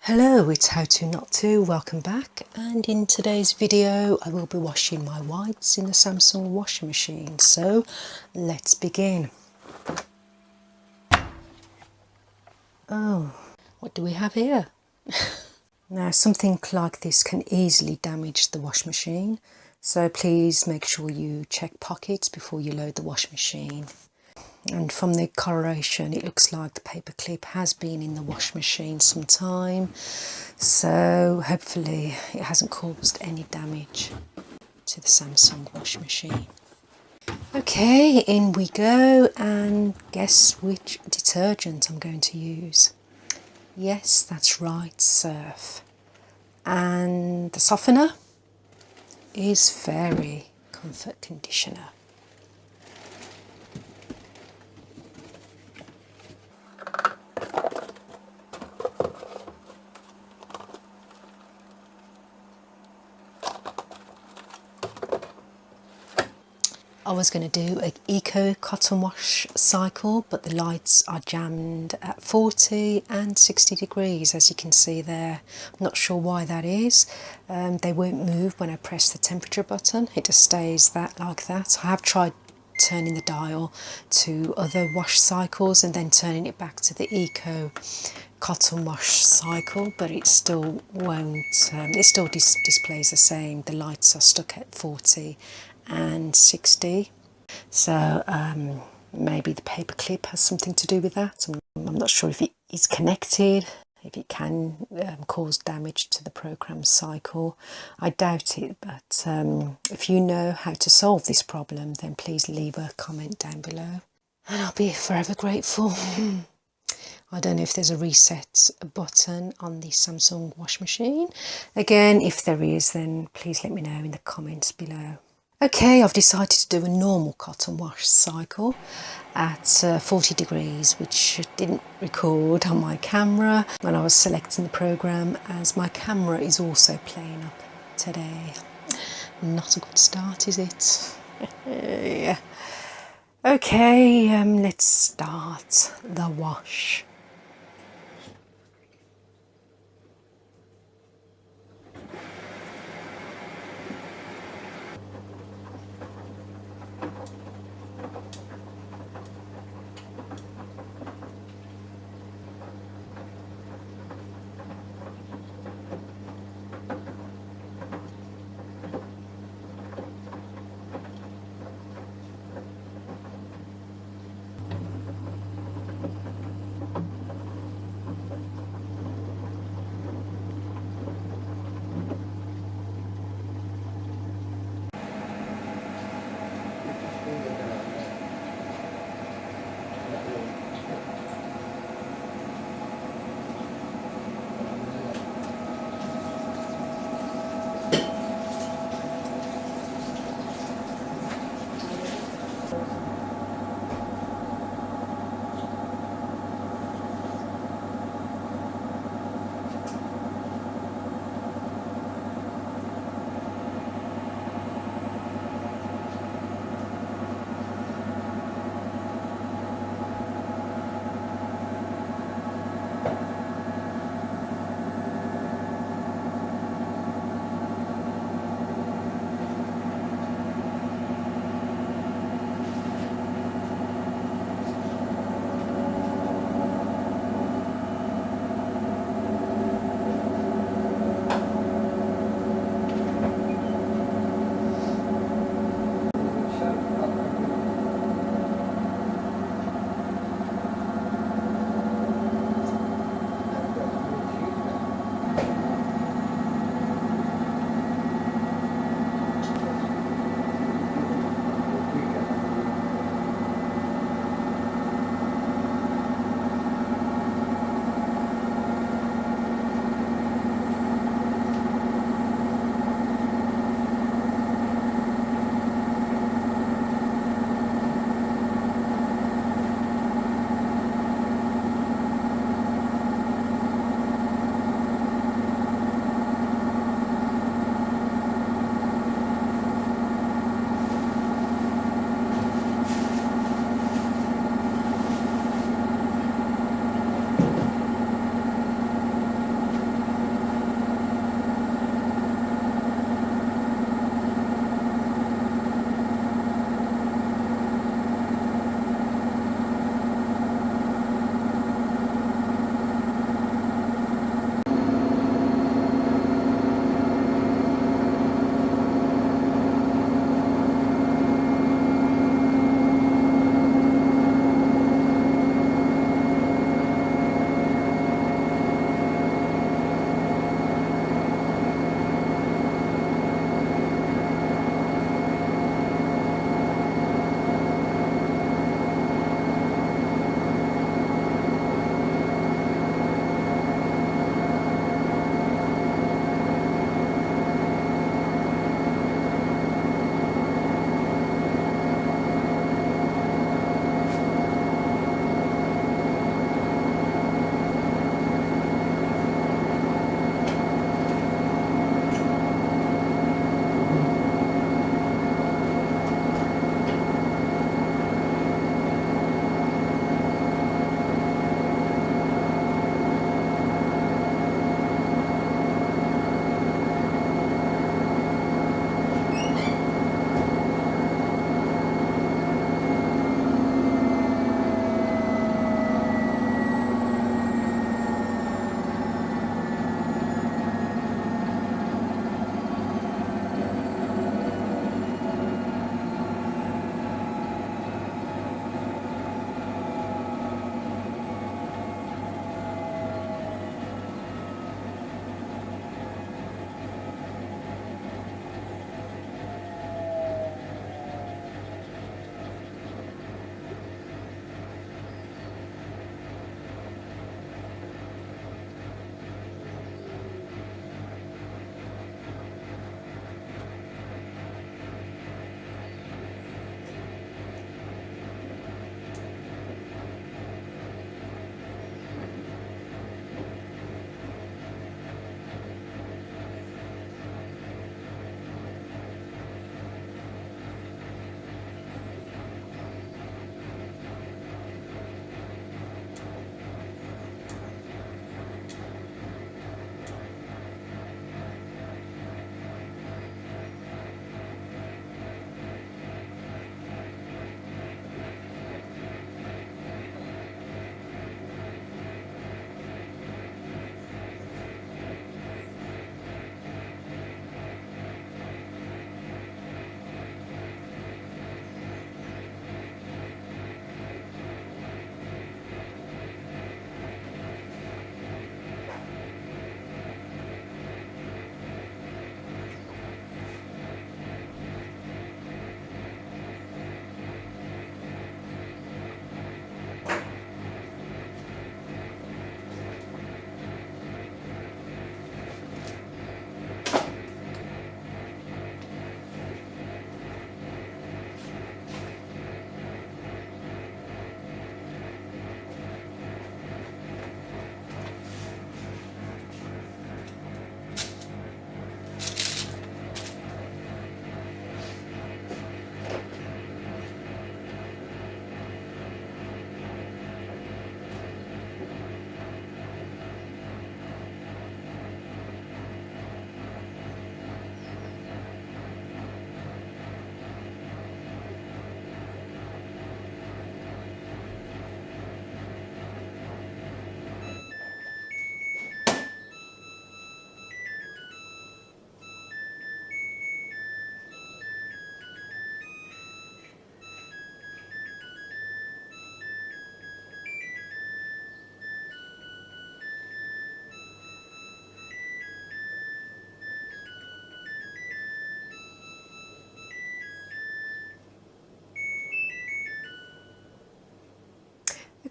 Hello, it's How To Not To, welcome back, and in today's video I will be washing my whites in the Samsung washing machine, so let's begin. Oh, what do we have here? Now something like this can easily damage the washing machine, so please make sure you check pockets before you load the washing machine. And from the coloration it looks like the paper clip has been in the washing machine some time, so hopefully it hasn't caused any damage to the Samsung washing machine. Okay, in we go, and guess which detergent I'm going to use. Yes, that's right, Surf. And the softener is Fairy Comfort Conditioner. I was going to do an eco cotton wash cycle, but the lights are jammed at 40 and 60 degrees, as you can see there. I'm not sure why that is. They won't move when I press the temperature button. It just stays like that. I have tried turning the dial to other wash cycles and then turning it back to the eco cotton wash cycle, but it still won't, it still displays the same. The lights are stuck at 40 and 60, so maybe the paper clip has something to do with that. I'm not sure if it is connected, if it can cause damage to the program cycle. I doubt it, but if you know how to solve this problem, then please leave a comment down below and I'll be forever grateful. I don't know if there's a reset button on the Samsung wash machine. Again, if there is, then please let me know in the comments below. Okay, I've decided to do a normal cotton wash cycle at 40 degrees, which didn't record on my camera when I was selecting the program, as my camera is also playing up today. Not a good start, is it? Yeah. Okay, let's start the wash.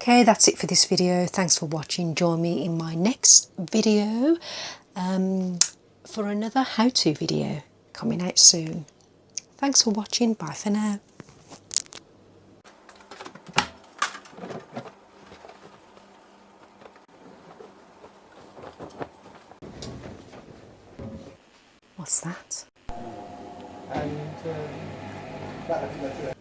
Okay, that's it for this video. Thanks for watching. Join me in my next video for another how-to video coming out soon. Thanks for watching. Bye for now. What's that? And that, I think that's it.